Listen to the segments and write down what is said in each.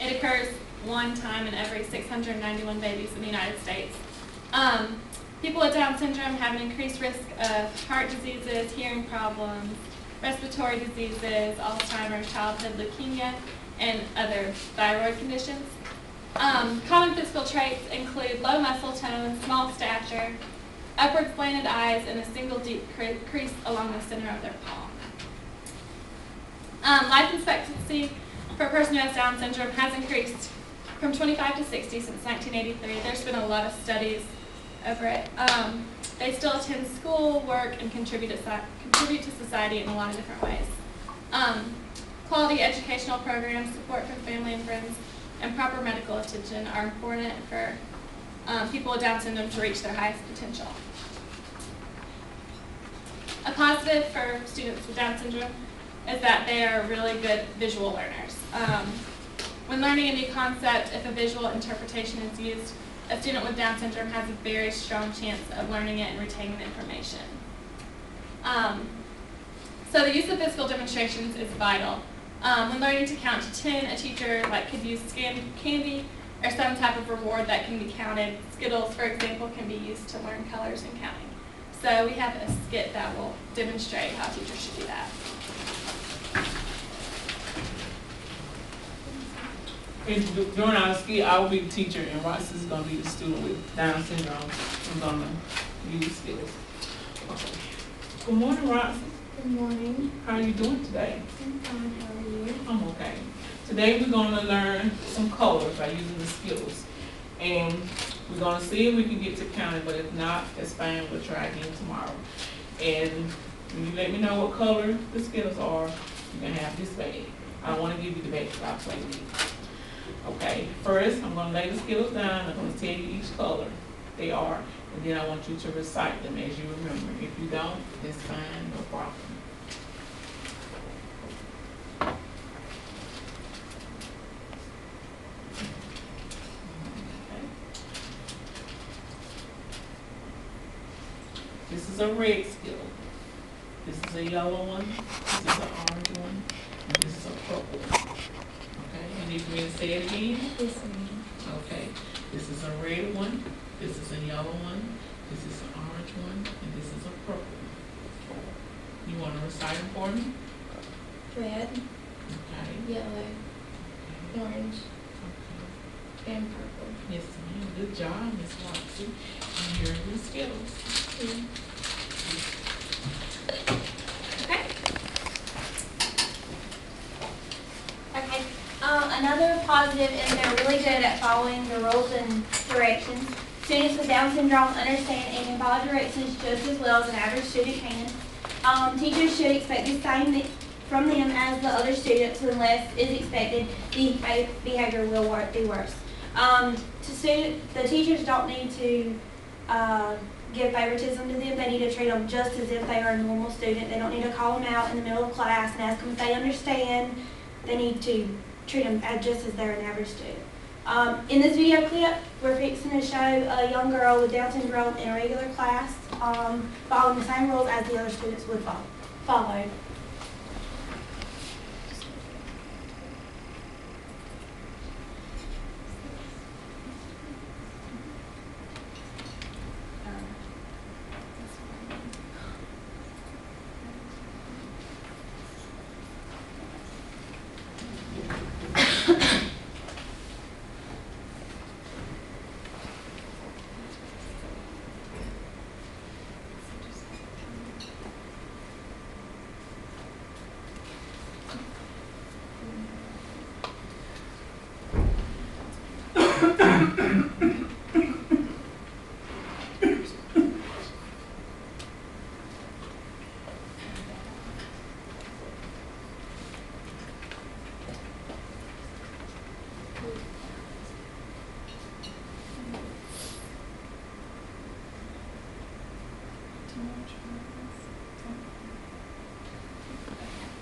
It occurs one time in every 691 babies in the United States. People with Down syndrome have an increased risk of heart diseases, hearing problems, respiratory diseases, Alzheimer's, childhood leukemia, and other thyroid conditions. Common physical traits include low muscle tone, small stature, upward slanted eyes, and a single deep crease along the center of their palm. Life expectancy for a person who has Down syndrome has increased from 25 to 60 since 1983. There's been a lot of studies over it. They still attend school, work, and contribute to society in a lot of different ways. Quality educational programs, support from family and friends, and proper medical attention are important for people with Down syndrome to reach their highest potential. A positive for students with Down syndrome is that they are really good visual learners. When learning a new concept, if a visual interpretation is used, a student with Down syndrome has a very strong chance of learning it and retaining the information. So the use of physical demonstrations is vital. When learning to count to 10, a teacher could use scanned candy or some type of reward that can be counted. Skittles, for example, can be used to learn colors and counting. So we have a skit that will demonstrate how teachers should do that. During our skit, I will be the teacher, and Ross is going to be the student with Down syndrome. I'm going to use skills. Okay. Good morning, Ross. Good morning. How are you doing today? I'm fine. How are you? I'm okay. Today we're going to learn some colors by using the skills. And we're going to see if we can get to counting, but if not, that's fine. We'll try again tomorrow. And when you let me know what color the skills are, you can have this bag. I don't want to give you the bag because I'll play with you. Okay, first I'm going to lay the skills down. I'm going to tell you each color they are, and then I want you to recite them as you remember. If you don't, that's fine, no problem. Okay. This is a red skill. This is a yellow one. This is an orange one. And this is a purple one. You need me to say it again? Yes, ma'am. Okay. This is a red one. This is a yellow one. This is an orange one. And this is a purple one. You want to recite them for me? Red, Okay. yellow, orange, Okay. and purple. Yes, ma'am. Good job, Miss Watson. And here are your skills. Yeah. Okay. Another positive is they're really good at following the rules and directions. Students with Down syndrome understand and can follow directions just as well as an average student can. Teachers should expect the same from them as the other students unless is expected. The behavior will be worse. The teachers don't need to give favoritism to them. They need to treat them just as if they are a normal student. They don't need to call them out in the middle of class and ask them if they understand. They need to treat them just as they're an average student. In this video clip, we're fixing to show a young girl with Down syndrome in a regular class following the same rules as the other students would follow.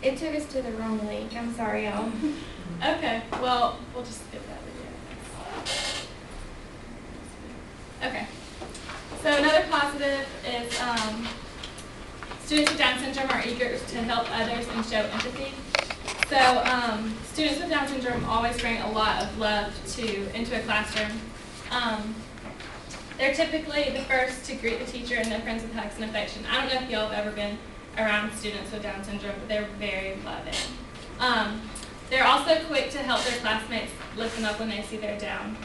It took us to the wrong link. I'm sorry, y'all. Okay, well, we'll just skip that video. Okay, so another positive is students with Down syndrome are eager to help others and show empathy. So Students with Down syndrome always bring a lot of love into a classroom. They're typically the first to greet the teacher and their friends with hugs and affection. I don't know if y'all have ever been around students with Down syndrome, but they're very loving. They're also quick to help their classmates lift them up when they see they're down.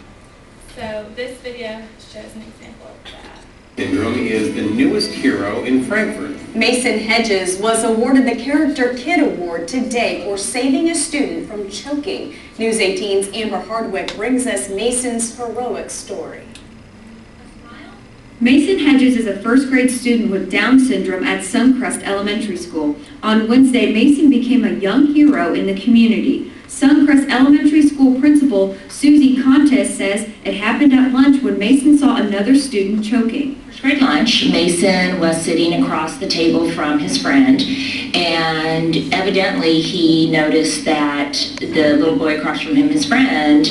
So this video shows an example of that. Syndrome is the newest hero in Frankfurt. Mason Hedges was awarded the Character Kid Award today for saving a student from choking. News 18's Amber Hardwick brings us Mason's heroic story. Mason Hedges is a first-grade student with Down syndrome at Suncrest Elementary School. On Wednesday, Mason became a young hero in the community. Suncrest Elementary School principal Susie Contes says it happened at lunch when Mason saw another student choking. First grade lunch, Mason was sitting across the table from his friend, and evidently he noticed that the little boy across from him, his friend,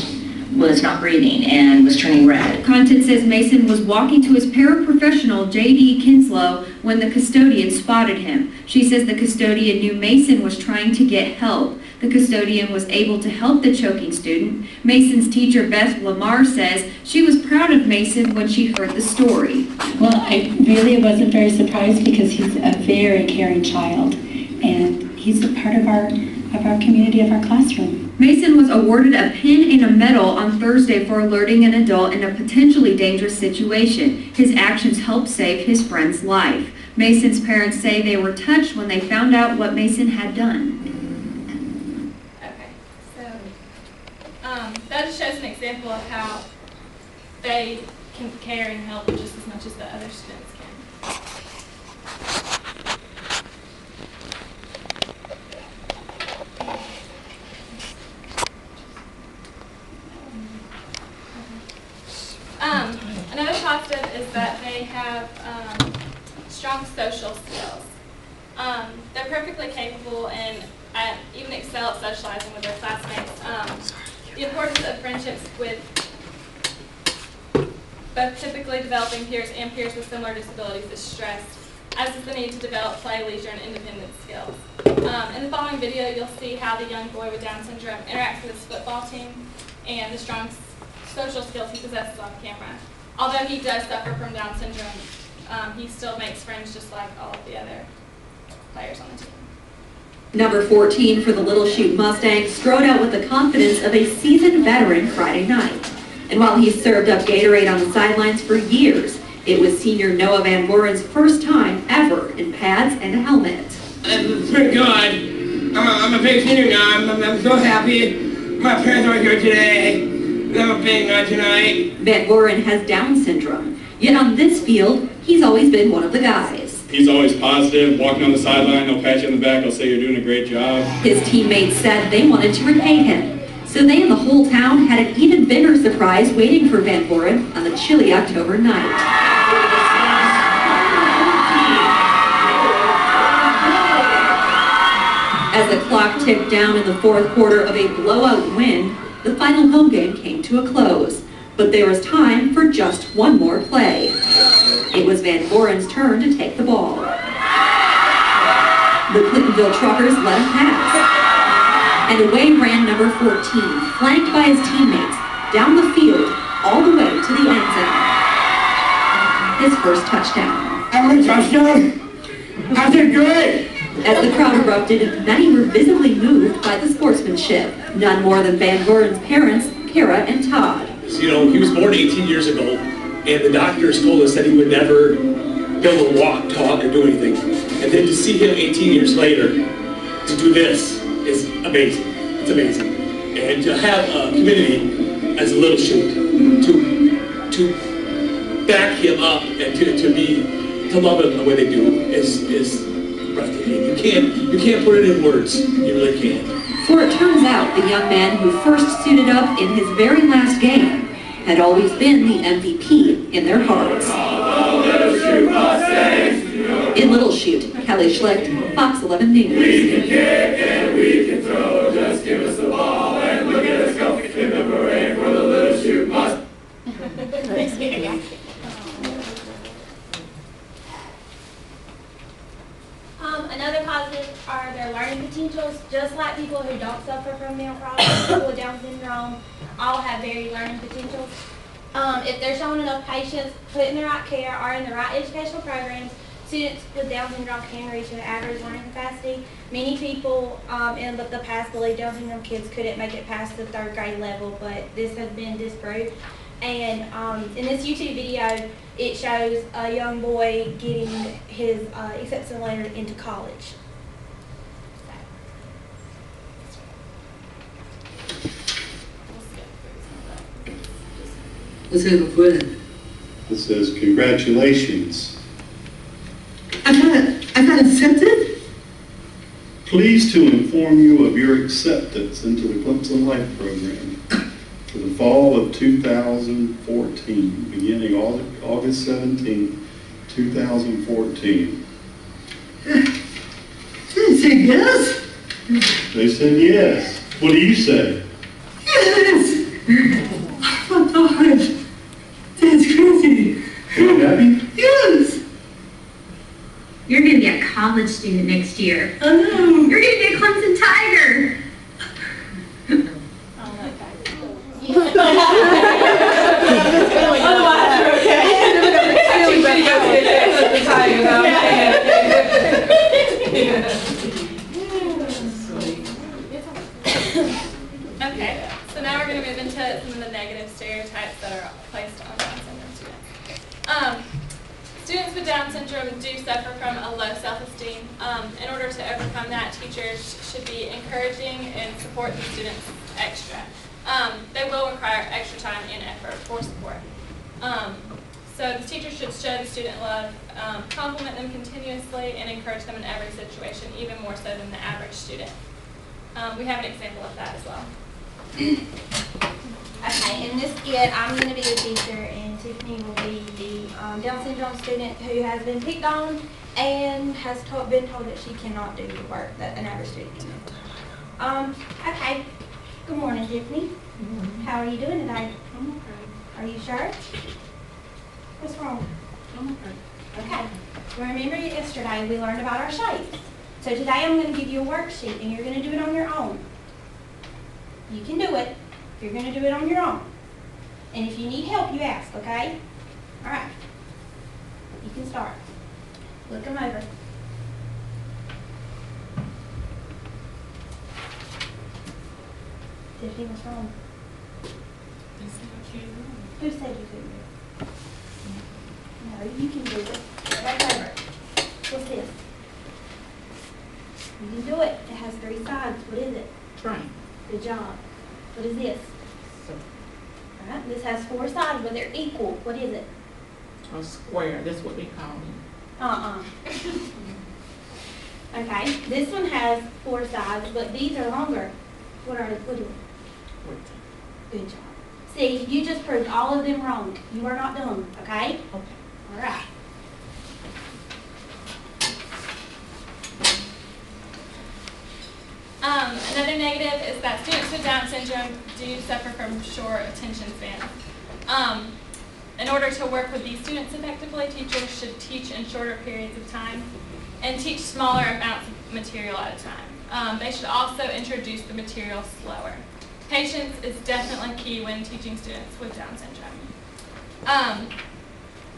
was not breathing and was turning red. Content says Mason was walking to his paraprofessional, J.D. Kinslow, when the custodian spotted him. She says the custodian knew Mason was trying to get help. The custodian was able to help the choking student. Mason's teacher, Beth Lamar, says she was proud of Mason when she heard the story. Well, I really wasn't very surprised because he's a very caring child, and he's a part of our community, of our classroom. Mason was awarded a pin and a medal on Thursday for alerting an adult in a potentially dangerous situation. His actions helped save his friend's life. Mason's parents say they were touched when they found out what Mason had done. Okay, so that just shows an example of how they can care and help just as much as the other students can. Another positive is that they have strong social skills. They're perfectly capable and even excel at socializing with their classmates. The importance of friendships with both typically developing peers and peers with similar disabilities is stressed, as is the need to develop play, leisure, and independence skills. In the following video, you'll see how the young boy with Down syndrome interacts with his football team and the strong social skills he possesses on camera. Although he does suffer from Down syndrome, he still makes friends just like all of the other players on the team. Number 14 for the Little Chute Mustangs strode out with the confidence of a seasoned veteran Friday night. And while he served up Gatorade on the sidelines for years, it was senior Noah Van Woren's first time ever in pads and a helmet. It's pretty good. I'm a big senior now. I'm so happy. My parents are here today. I'm a big night tonight. Van Woren has Down syndrome, yet on this field, he's always been one of the guys. He's always positive, walking on the sideline, he'll pat you on the back, he'll say you're doing a great job. His teammates said they wanted to repay him, so they and the whole town had an even bigger surprise waiting for Van Woren on the chilly October night. As the clock ticked down in the fourth quarter of a blowout win, the final home game came to a close, but there was time for just one more play. It was Van Woren's turn to take the ball. The Clintonville Truckers let him pass, and away ran number 14, flanked by his teammates, down the field, all the way to the end zone. His first touchdown. I'm a touchdown? I did great! As the crowd erupted, many were visibly moved by the sportsmanship. None more than Van Woren's parents, Kara and Todd. You know, he was born 18 years ago, and the doctors told us that he would never be able to walk, talk, or do anything. And then to see him 18 years later to do this is amazing. It's amazing. And to have a community as a Little Chute to back him up and to love him the way they do is breathtaking. You can't put it in words. You really can't. For it turns out the young man who first suited up in his very last game had always been the MVP in their hearts. In Little Chute, Kelly Schlicht, Fox 11 News. We can kick and we can throw, just give us the ball and look at us go in the parade for the Little Chute Mustangs. Another positive are their learning potentials. Just like people who don't all have varied learning potentials. If they're showing enough patience, put in the right care, or in the right educational programs, students with Down syndrome can reach an average learning capacity. Many people in the past believed Down syndrome kids couldn't make it past the 3rd grade level, but this has been disproved. And in this YouTube video, it shows a young boy getting his acceptance letter into college. What's in the footer? It says, congratulations. I got accepted? Pleased to inform you of your acceptance into the Clemson Life Program for the fall of 2014, beginning August 17, 2014. Did they say yes? They said yes. What do you say? Yes! Oh my gosh! That's crazy! Are you happy? Yes! You're going to be a college student next year. I know! You're going to be a Clemson Tiger. Okay, so now we're going to move into some of the negative stereotypes that are placed on Down syndrome students. Students with Down syndrome do suffer from a low self-esteem. In order to overcome that, teachers should be encouraging and support the students extra. They will require extra time and effort for support. So the teacher should show the student love, compliment them continuously, and encourage them in every situation, even more so than the average student. We have an example of that as well. Okay, in this skit, I'm going to be the teacher, and Tiffany will be the Down syndrome student who has been picked on and has been told that she cannot do the work that an average student can do. Okay. Good morning, Tiffany. How are you doing today? I'm okay. Are you sure? What's wrong? I'm okay. Okay. Remember yesterday we learned about our shapes. So today I'm going to give you a worksheet and you're going to do it on your own. You can do it. You're going to do it on your own. And if you need help, you ask, okay? All right. You can start. Look them over. Tiffany, what's wrong? They said I can't do it. Who said you couldn't do it? No, you can do it. Right over. What's this? You can do it. It has 3 sides. What is it? Train. Good job. What is this? So, All right. This has 4 sides, but they're equal. What is it? a square, that's what they call me. Okay. This one has 4 sides, but these are longer. What are they? Good job. See, you just proved all of them wrong. You are not done, okay? Okay. All right. Another negative is that students with Down syndrome do suffer from short attention spans. In order to work with these students effectively, teachers should teach in shorter periods of time and teach smaller amounts of material at a time. They should also introduce the material slower. Patience is definitely key when teaching students with Down syndrome.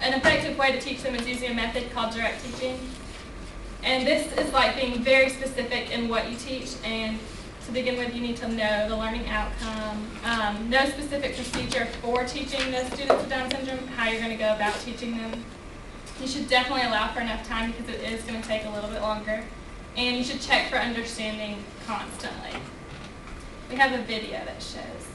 An effective way to teach them is using a method called direct teaching. And this is like being very specific in what you teach, and to begin with you need to know the learning outcome, know specific procedure for teaching the students with Down syndrome, how you're going to go about teaching them. You should definitely allow for enough time because it is going to take a little bit longer, and you should check for understanding constantly. We have a video that shows.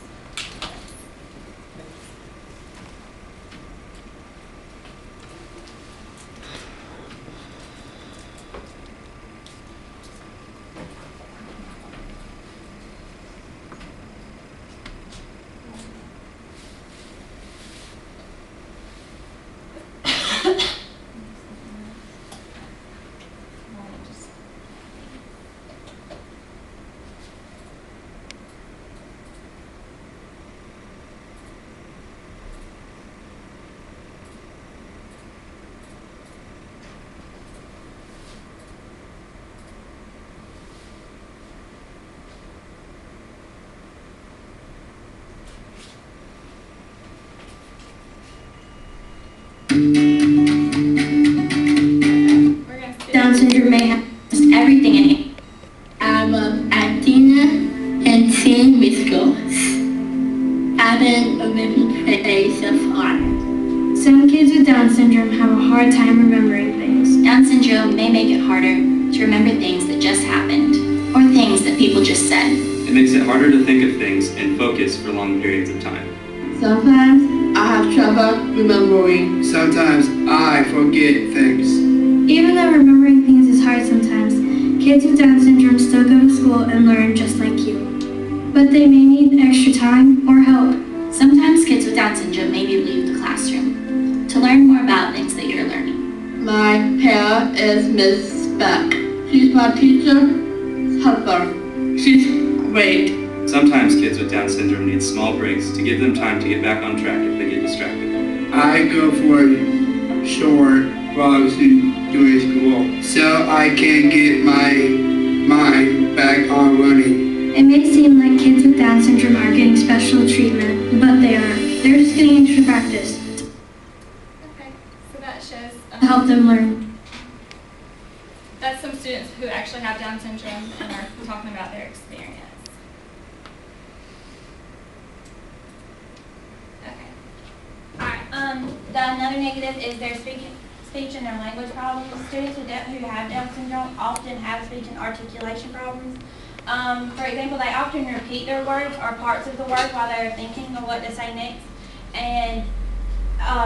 having a mental pace of honor. Some kids with Down syndrome have a hard time remembering things. Down syndrome may make it harder to remember things that just happened or things that people just said. It makes it harder to think of things and focus for long periods of time. Sometimes I have trouble remembering. Sometimes I forget things. Even though remembering things is hard sometimes, kids with Down syndrome still go to school and learn just like you. But they may need extra time or help. Sometimes kids with Down syndrome maybe leave the classroom to learn more about things that you're learning. My parent is Miss Beck. She's my teacher, helper. She's great. Sometimes kids with Down syndrome need small breaks to give them time to get back on track if they get distracted. I go for a short while I was doing school so I can get my mind back on running. It may seem like kids with Down syndrome are getting special treatment, but they aren't. They're just getting extra practice Okay, so that shows to help them learn. that's some students who actually have Down syndrome and are talking about their experience. Okay. Alright, another negative is their speech and their language problems. Students who have Down syndrome often have speech and articulation problems. For example, they often repeat their words or parts of the word while they're thinking of what to say next. And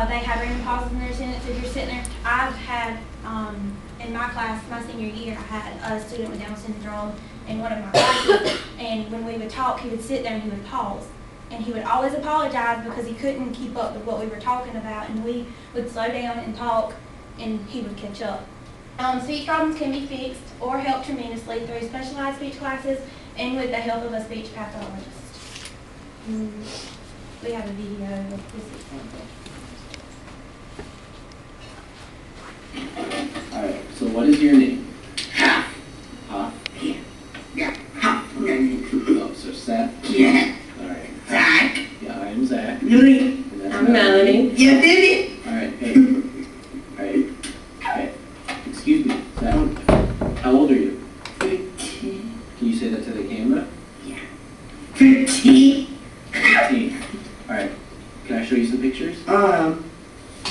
they have random pauses in their sentence. If you're sitting there, I've had, in my class, my senior year, I had a student with Down syndrome in one of my classes. And when we would talk, he would sit there and he would pause. And he would always apologize because he couldn't keep up with what we were talking about. And we would slow down and talk, and he would catch up. Speech problems can be fixed or helped tremendously through specialized speech classes and with the help of a speech pathologist. We have a video of this example. Alright, so what is your name? Half. Huh? Yeah, half. Oh, so Seth? Yeah. Alright. Zach. Yeah, I'm Zach. Louis. And that's I'm Melanie. You did it. Alright, hey. Alright. Okay. Excuse me, Zach. How old are you? 15. Can you say that to the camera? Yeah. 15. 15. Alright. Can I show you some pictures?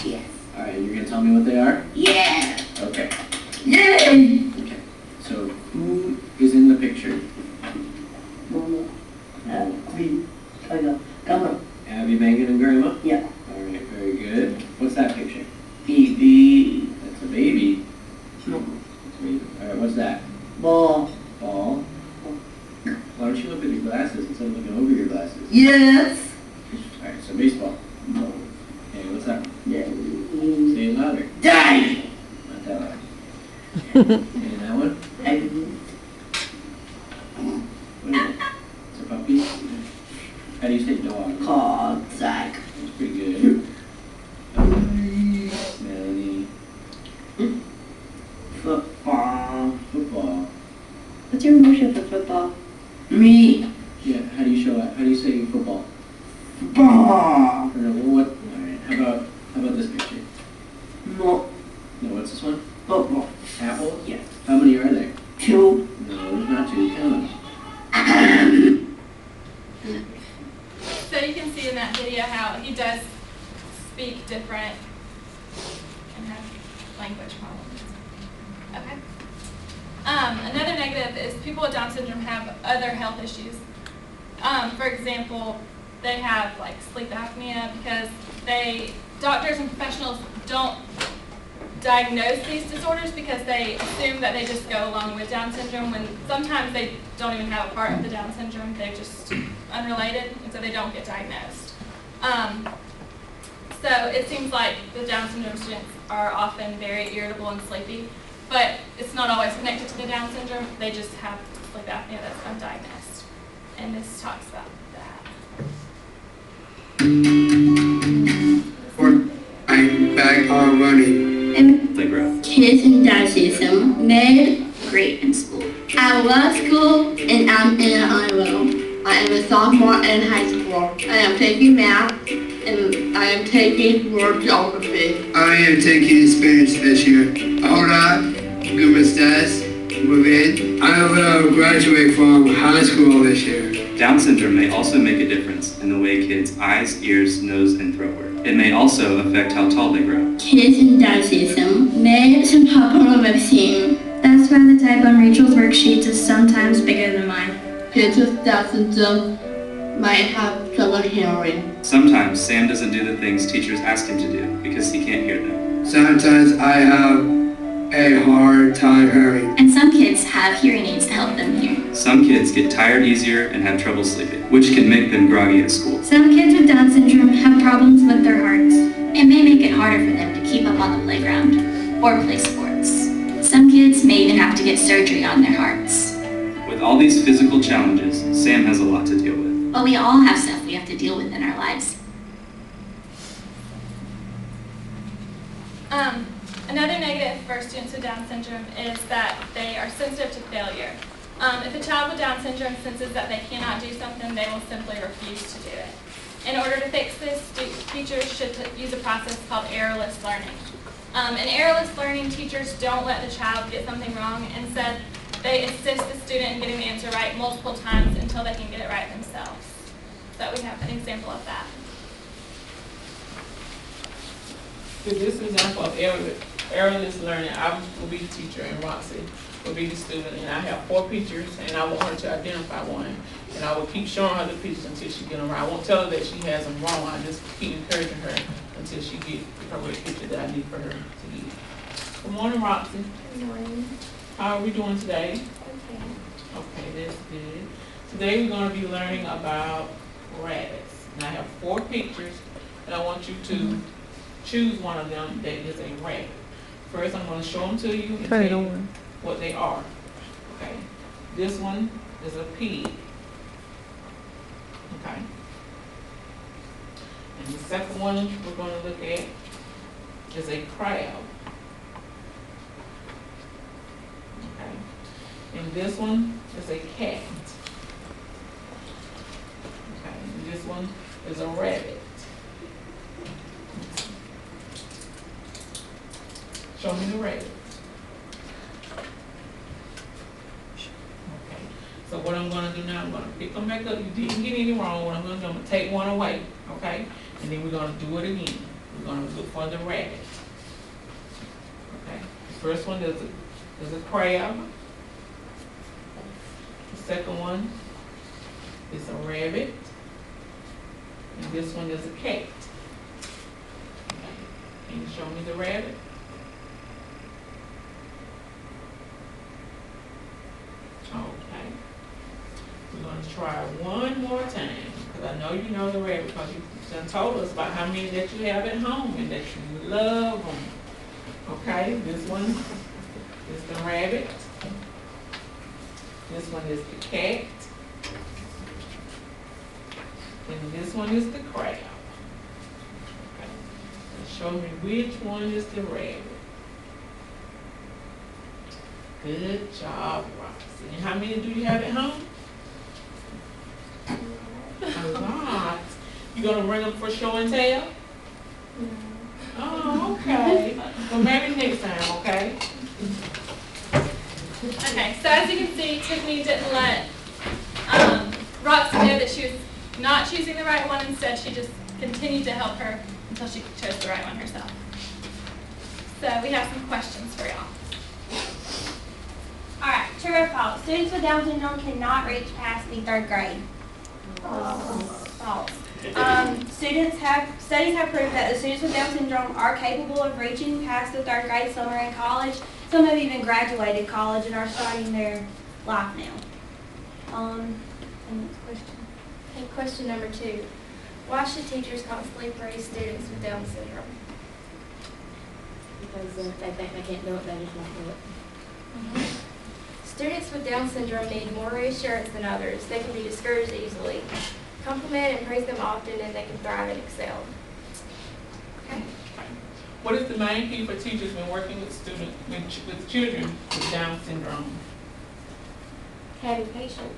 Yes. Alright, you're gonna tell me what they are? Yeah. Okay. Yay. Okay. So who is in the picture? Mama. Come on. Abby, Megan, and Grandma? Yeah. Alright, very good. What's that picture? Baby. That's a baby. No. Alright, what's that? Ball. Ball. Why don't you look at your glasses instead of looking over your glasses? Yes. Alright, so baseball. No. Okay, what's that? Yeah. Say it louder. Die. Not that loud. And that one? What is it? It's a puppy? How do you say dog? Called Zach. That's pretty good. Melanie. Football. Football. What's your emotion for football? Me. Yeah, how do you show it? How do you say football? Ball. Or no, what? Alright, how about this picture? No. No, what's this one? Football. Apples? Yeah. How many are there? 2. No, there's not 2. Count them. So you can see in that video how he does speak different and have language problems. Okay. Another negative is people with Down syndrome have other health issues. For example, they have like sleep apnea because doctors and professionals don't diagnose these disorders because they assume that they just go along with Down syndrome when sometimes they don't even have a part of the Down syndrome. They're just unrelated, and so they don't get diagnosed. So it seems like the Down syndrome students are often very irritable and sleepy, but it's not always connected to the Down syndrome. They just have sleep apnea that's undiagnosed. And this talks about that. I'm back on running. Kids in Down syndrome made great in school. I love school and I'm in honor roll. I am a sophomore in high school. I am taking math and I am taking world geography. I am taking Spanish this year. Hola, ¿cómo estás? Muy bien. I will graduate from high school this year. Down syndrome may also make a difference in the way kids' eyes, ears, nose, and throat work. It may also affect how tall they grow. Kids with Down syndrome may have some problem with seeing. That's why the type on Rachel's worksheets is sometimes bigger than mine. Kids with Down syndrome might have trouble hearing. Sometimes Sam doesn't do the things teachers ask him to do because he can't hear them. Sometimes I have a hard time hearing. And some kids have hearing aids to help them hear. Some kids get tired easier and have trouble sleeping, which can make them groggy at school. Some kids with Down syndrome have problems with their hearts. It may make it harder for them to keep up on the playground or play sports. Some kids may even have to get surgery on their hearts. With all these physical challenges, Sam has a lot to deal with. But we all have stuff we have to deal with in our lives. Another negative for students with Down syndrome is that they are sensitive to failure. If a child with Down syndrome senses that they cannot do something, they will simply refuse to do it. In order to fix this, teachers should use a process called errorless learning. In errorless learning, teachers don't let the child get something wrong. Instead, they assist the student in getting the answer right multiple times until they can get it right themselves. So we have an example of that. For this example of errorless learning, I will be the teacher and Roxy will be the student, and I have 4 pictures, and I want her to identify one, and I will keep showing her the pictures until she get them right. I won't tell her that she has them wrong. I just keep encouraging her until she get the correct picture that I need for her to get. Good morning, Roxy. Good morning. How are we doing today? Okay. Okay, that's good. Today we're going to be learning about rabbits. And I have 4 pictures, and I want you to choose one of them that is a rabbit. First, I'm going to show them to you and tell you what they are. Okay. This one is a pig. Okay. And the second one we're going to look at is a crab. Okay. And this one is a cat. Okay. And this one is a rabbit. Show me the rabbit. Okay. So what I'm going to do now, I'm going to pick them back up. You didn't get any wrong. What I'm going to do, I'm going to take one away. Okay. And then we're going to do it again. We're going to look for the rabbit. Okay. The first one is a crab. The second one is a rabbit. And this one is a cat. Okay. Can you show me the rabbit? Okay. We're going to try one more time, because I know you know the rabbit, because you done told us about how many that you have at home and that you love them. Okay, this one is the rabbit. This one is the cat. And this one is the crab. Okay. So show me which one is the rabbit. Good job, Roxy. And how many do you have at home? A lot. You gonna bring them for show and tell? No. Oh, okay. Well, maybe next time, okay? Okay, so as you can see, Tiffany didn't let Roxy know that she was not choosing the right one. Instead, she just continued to help her until she chose the right one herself. So we have some questions for y'all. All right, true or false? Students with Down syndrome cannot reach past the 3rd grade. False. Studies have proved that the students with Down syndrome are capable of reaching past the 3rd grade. Some are in college. Some have even graduated college and are starting their life now. And next question. And question number 2. Why should teachers constantly praise students with Down syndrome? Because if they think they can't do it, they just won't do it. Students with Down syndrome need more reassurance than others. They can be discouraged easily. Compliment and praise them often, and they can thrive and excel. Okay. What is the main key for teachers when working with students, with children with Down syndrome? Having patience.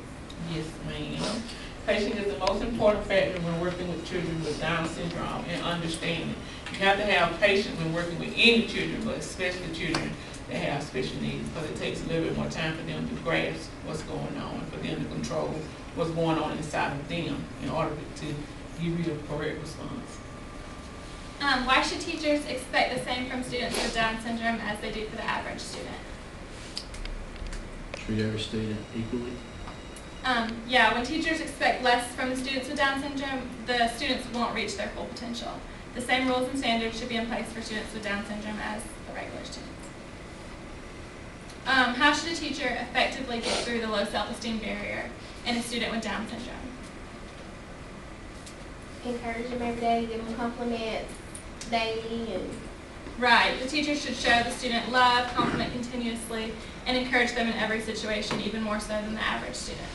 Yes, ma'am. Patience is the most important factor when working with children with Down syndrome and understanding. You have to have patience when working with any children, but especially children that have special needs, because it takes a little bit more time for them to grasp what's going on, for them to control what's going on inside of them in order to give you the correct response. Why should teachers expect the same from students with Down syndrome as they do for the average student? Treat every student equally. Yeah, when teachers expect less from the students with Down syndrome, the students won't reach their full potential. The same rules and standards should be in place for students with Down syndrome as the regular students. How should a teacher effectively get through the low self-esteem barrier in a student with Down syndrome? Encourage them every day, give them compliments daily, and Right. The teacher should show the student love, compliment continuously, and encourage them in every situation, even more so than the average student.